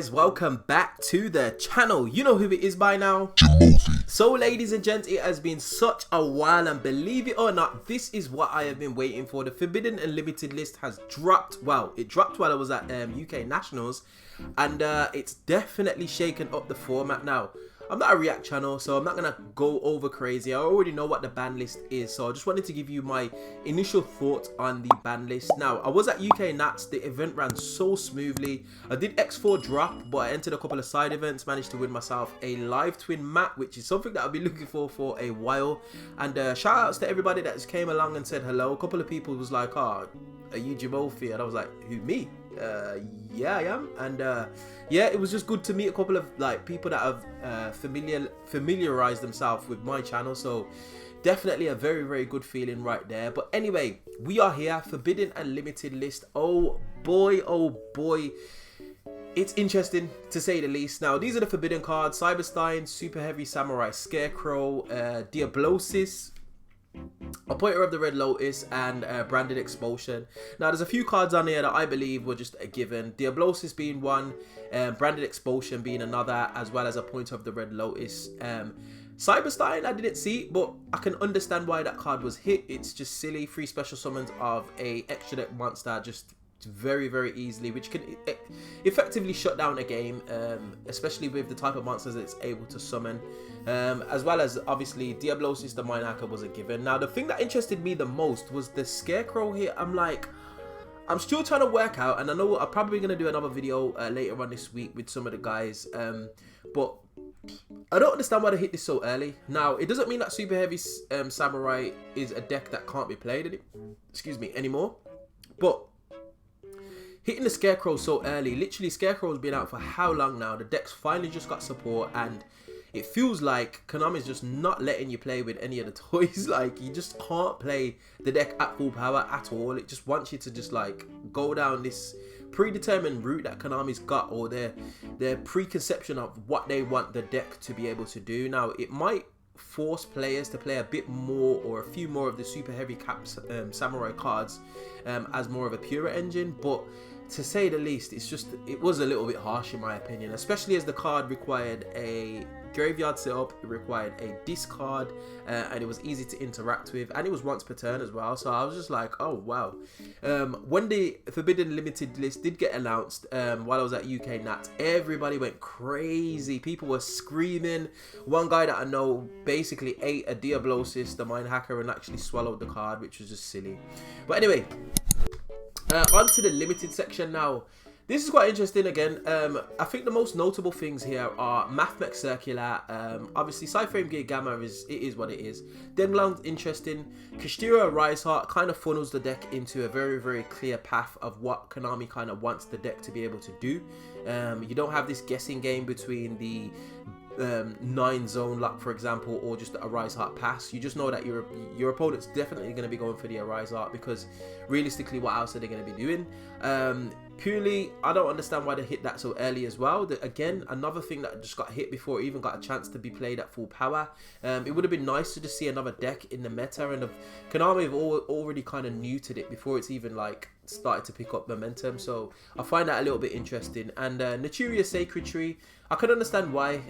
guys, welcome back to the channel. You know who it is by now, Jimothy. So ladies and gents, it has been such a while, and believe it or not, this is what I have been waiting for. The Forbidden Unlimited list has dropped. Well, it dropped while I was at UK Nationals, and it's definitely shaken up the format. Now, I'm not a React channel, so I'm not gonna go over crazy. I already know what the ban list is, so I just wanted to give you my initial thoughts on the ban list. Now, I was at UK Nats. The event ran so smoothly. I did X4 drop, but I entered a couple of side events, managed to win myself a live twin map, which is something that I've been looking for a while. And shout outs to everybody that just came along and said hello. A couple of people was like, "Oh, are you Jimothy?" And I was like, "Who, me?" Yeah, I am. And yeah, it was just good to meet a couple of like people that have familiarized themselves with my channel, so definitely a very good feeling right there. But anyway, we are here, Forbidden Unlimited list. Oh boy, it's interesting to say the least. Now, these are the forbidden cards: Cyberstein, Super Heavy Samurai Scarecrow, Diablosis, Appointer of the Red Lotus, and Branded Expulsion. Now, there's a few cards on here that I believe were just a given. Diablosis being one, Branded Expulsion being another, as well as Appointer of the Red Lotus. Cyberstein I didn't see, but I can understand why that card was hit. It's just silly. 3 special summons of a extra deck monster just very easily, which can effectively shut down a game, especially with the type of monsters it's able to summon, as well as obviously Diablosis the Mind Hacker was a given. Now, the thing that interested me the most was the Scarecrow here. I'm still trying to work out, and I know I'm probably going to do another video later on this week with some of the guys, but I don't understand why they hit this so early. Now, it doesn't mean that Super Heavy Samurai is a deck that can't be played anymore, but hitting the Scarecrow so early, literally Scarecrow's been out for how long now? The deck's finally just got support, and it feels like Konami's just not letting you play with any of the toys. Like, you just can't play the deck at full power at all. It just wants you to just like go down this predetermined route that Konami's got, or their preconception of what they want the deck to be able to do. Now, it might force players to play a bit more, or a few more of the Super Heavy Samurai cards as more of a pure engine, but to say the least, it was a little bit harsh in my opinion, especially as the card required a graveyard setup, it required a discard, and it was easy to interact with, and it was once per turn as well. So I was just like, oh wow. When the Forbidden Limited list did get announced, while I was at UK Nats, everybody went crazy. People were screaming. One guy that I know basically ate a Diablosis the Mind Hacker and actually swallowed the card, which was just silly. But anyway, on to the limited section now. This is quite interesting again. I think the most notable things here are Mathmech Circular. Obviously, Cyframe Gear Gamma is what it is. Denglong's interesting. Kashtira Rise Heart kind of funnels the deck into a very clear path of what Konami kind of wants the deck to be able to do. You don't have this guessing game between the 9 zone lock, for example, or just a Rise Heart pass. You just know that your opponent's definitely going to be going for the Rise Heart, because realistically, what else are they going to be doing? Purely, I don't understand why they hit that so early as well. Again, another thing that just got hit before it even got a chance to be played at full power. It would have been nice to just see another deck in the meta, and Konami have already kind of neutered it before it's even like started to pick up momentum. So I find that a little bit interesting. And Naturia Sacred Tree, I can understand why.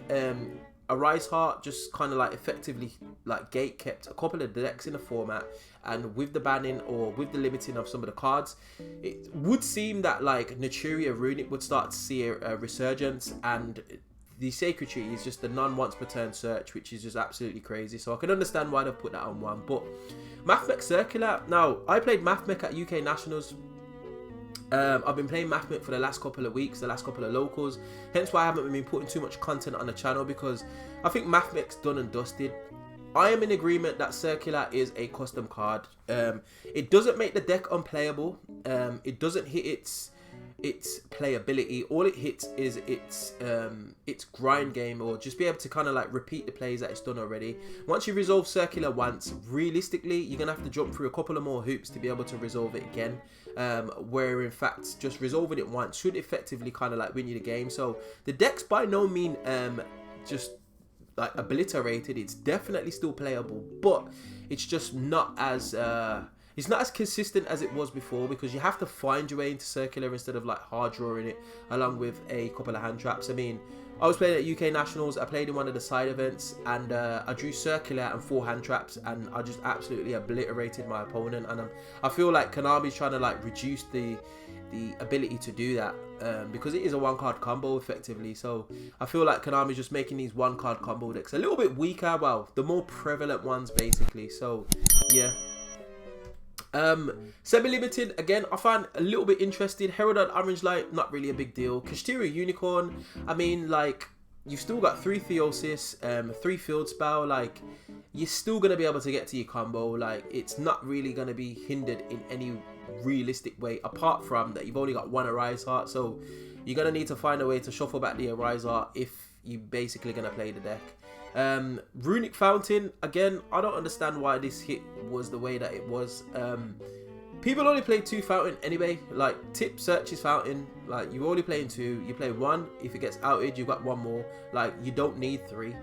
A Rise Heart just kind of like effectively like gate kept a couple of decks in the format, and with the banning or with the limiting of some of the cards, it would seem that like Naturia Runic would start to see a resurgence, and the Sacred Tree is just the non-once per turn search, which is just absolutely crazy. So I can understand why they've put that on one. But Mathmech Circular, now I played Mathmech at UK Nationals. I've been playing Mathmech for the last couple of weeks, the last couple of locals, hence why I haven't been putting too much content on the channel, because I think Mathmech's done and dusted. I am in agreement that Circular is a custom card. It doesn't make the deck unplayable. It doesn't hit its playability. All it hits is its grind game, or just be able to kind of like repeat the plays that it's done already. Once you resolve Circular once, realistically you're gonna have to jump through a couple of more hoops to be able to resolve it again, where in fact just resolving it once should effectively kind of like win you the game. So the deck's by no means just like obliterated. It's definitely still playable, but it's just not as It's not as consistent as it was before because you have to find your way into circular instead of like hard drawing it along with a couple of hand traps. I mean, I was playing at UK Nationals, I played in one of the side events, and I drew circular and 4 hand traps, and I just absolutely obliterated my opponent. And I feel like Konami's trying to like reduce the ability to do that because it is a 1-card combo effectively. So I feel like Konami's just making these 1-card combo decks a little bit weaker, well, the more prevalent ones basically. So yeah. Semi-limited, again, I find a little bit interested. Heralded Orange Light, not really a big deal. Kashtira Unicorn, I mean, like, you've still got 3 Theosis, 3 Field Spell, like, you're still going to be able to get to your combo. Like, it's not really going to be hindered in any realistic way, apart from that you've only got 1 Arise Heart, so you're going to need to find a way to shuffle back the Arise Heart if you're basically going to play the deck. Runic Fountain, again, I don't understand why this hit was the way that it was. People only play 2 Fountain anyway. Like, tip searches Fountain, like, you're only playing 2, you play 1, if it gets outed you've got 1 more. Like, you don't need 3.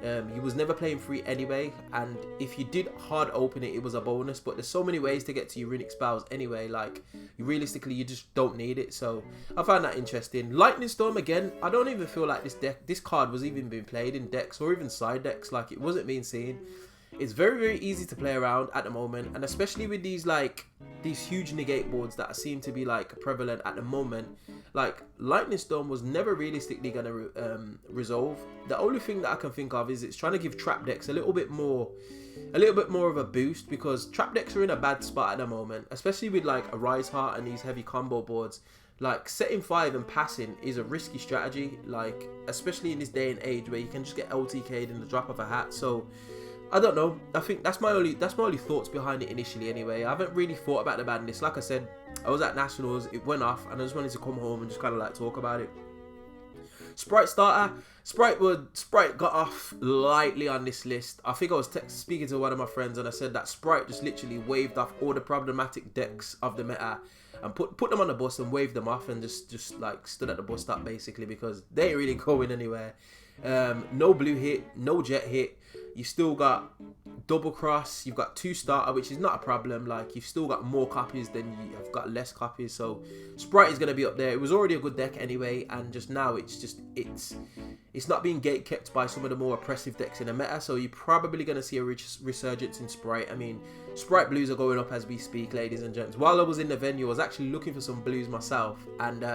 You was never playing 3 anyway, and if you did hard open it, it was a bonus, but there's so many ways to get to your runic spells anyway. Like, realistically, you just don't need it. So I find that interesting. Lightning Storm, again, I don't even feel like this card was even being played in decks or even side decks. Like, it wasn't being seen. It's very, very easy to play around at the moment, and especially with these huge negate boards that seem to be like prevalent at the moment. Like, Lightning Storm was never realistically going to resolve. The only thing that I can think of is it's trying to give trap decks a little bit more of a boost, because trap decks are in a bad spot at the moment, especially with like a Rise Heart and these heavy combo boards. Like, setting 5 and passing is a risky strategy, like, especially in this day and age where you can just get LTK'd in the drop of a hat. So I don't know. I think that's my only thoughts behind it initially anyway. I haven't really thought about the badness. Like I said, I was at Nationals, it went off, and I just wanted to come home and just kind of like talk about it. Sprite starter. Sprite got off lightly on this list. I think I was speaking to one of my friends and I said that Sprite just literally waved off all the problematic decks of the meta and put them on the bus and waved them off and just like stood at the bus stop basically, because they ain't really going anywhere. No blue hit, no jet hit. You still got double cross, you've got 2 starter, which is not a problem. Like, you've still got more copies than you have got less copies, so Sprite is going to be up there. It was already a good deck anyway, and just now it's not being gate kept by some of the more oppressive decks in the meta, so you're probably going to see a resurgence in Sprite. I mean, Sprite blues are going up as we speak, ladies and gents. While I was in the venue, I was actually looking for some blues myself, and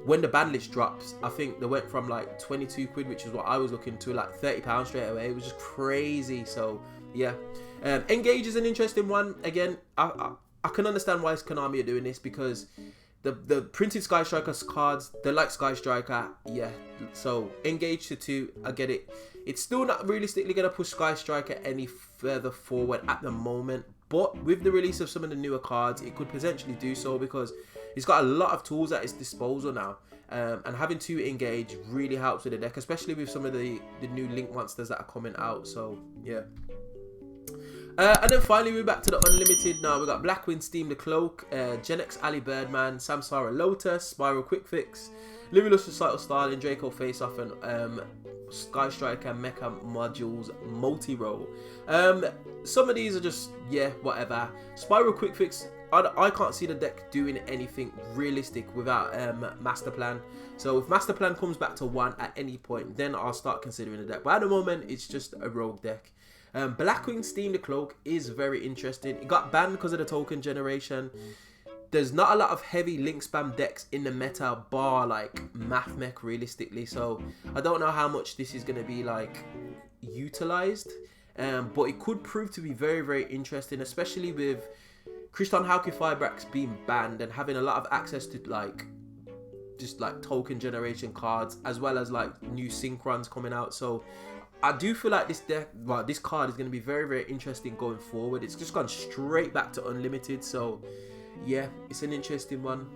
when the Banlist drops, I think they went from like 22 quid, which is what I was looking, to like £30 straight away. It was just crazy. So yeah, Engage is an interesting one. Again, I can understand why Konami are doing this, because the printed Sky Striker cards, they're like Sky Striker. Yeah, so Engage to 2, I get it. It's still not realistically going to push Sky Striker any further forward at the moment, but with the release of some of the newer cards, it could potentially do so, because he's got a lot of tools at his disposal now, and having 2 Engage really helps with the deck, especially with some of the new Link monsters that are coming out. So yeah. And then finally we're back to the Unlimited now. We got Blackwing Steam the Cloak, Genex Ali Birdman, Samsara Lotus, Spiral Quick Fix, Livilus Recital Starling, Draco Face Off, and Sky Striker Mecha Modules Multi-Roll. Some of these are just, yeah, whatever. Spiral Quick Fix, I can't see the deck doing anything realistic without Master Plan. So if Master Plan comes back to 1 at any point, then I'll start considering the deck. But at the moment, it's just a rogue deck. Blackwing Steam the Cloak is very interesting. It got banned because of the token generation. There's not a lot of heavy link spam decks in the meta bar like Mathmech realistically. So I don't know how much this is going to be like utilized. But it could prove to be very, very interesting, especially with Kriston Hauke Firebrax being banned and having a lot of access to like just like token generation cards, as well as like new synchrons coming out. So I do feel like this deck, well, this card is going to be very, very interesting going forward. It's just gone straight back to Unlimited, so yeah, it's an interesting one.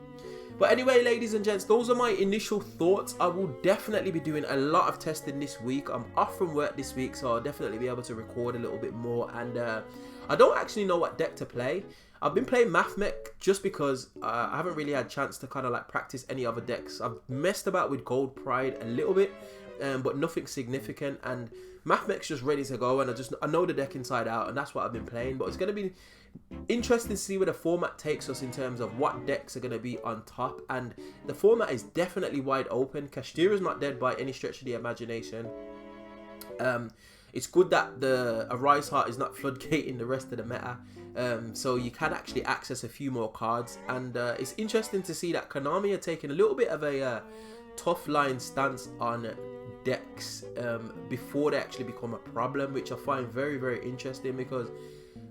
But anyway, ladies and gents, those are my initial thoughts. I will definitely be doing a lot of testing this week. I'm off from work this week, so I'll definitely be able to record a little bit more. And I don't actually know what deck to play. I've been playing Mathmech just because I haven't really had a chance to kind of like practice any other decks. I've messed about with Gold Pride a little bit, but nothing significant. And Mathmech's just ready to go, and I know the deck inside out, and that's what I've been playing. But it's going to be interesting to see where the format takes us in terms of what decks are going to be on top. And the format is definitely wide open. Kashtira's not dead by any stretch of the imagination. It's good that the Arise Heart is not floodgating the rest of the meta, so you can actually access a few more cards. And it's interesting to see that Konami are taking a little bit of a tough line stance on decks before they actually become a problem, which I find very, very interesting, because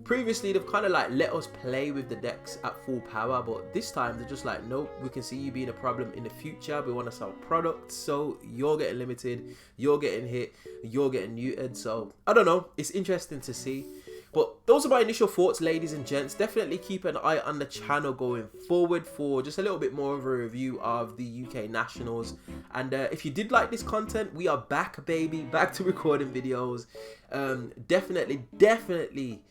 previously they've kind of like let us play with the decks at full power, but this time they're just like, nope, we can see you being a problem in the future. We want to sell products, so you're getting limited, you're getting hit, you're getting neutered. So I don't know, it's interesting to see. But those are my initial thoughts, ladies and gents. Definitely keep an eye on the channel going forward for just a little bit more of a review of the UK Nationals. And if you did like this content, we are back, baby, back to recording videos. Definitely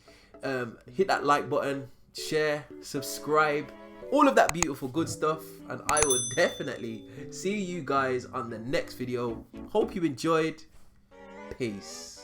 hit that like button, share, subscribe, all of that beautiful good stuff, and I will definitely see you guys on the next video. Hope you enjoyed. Peace.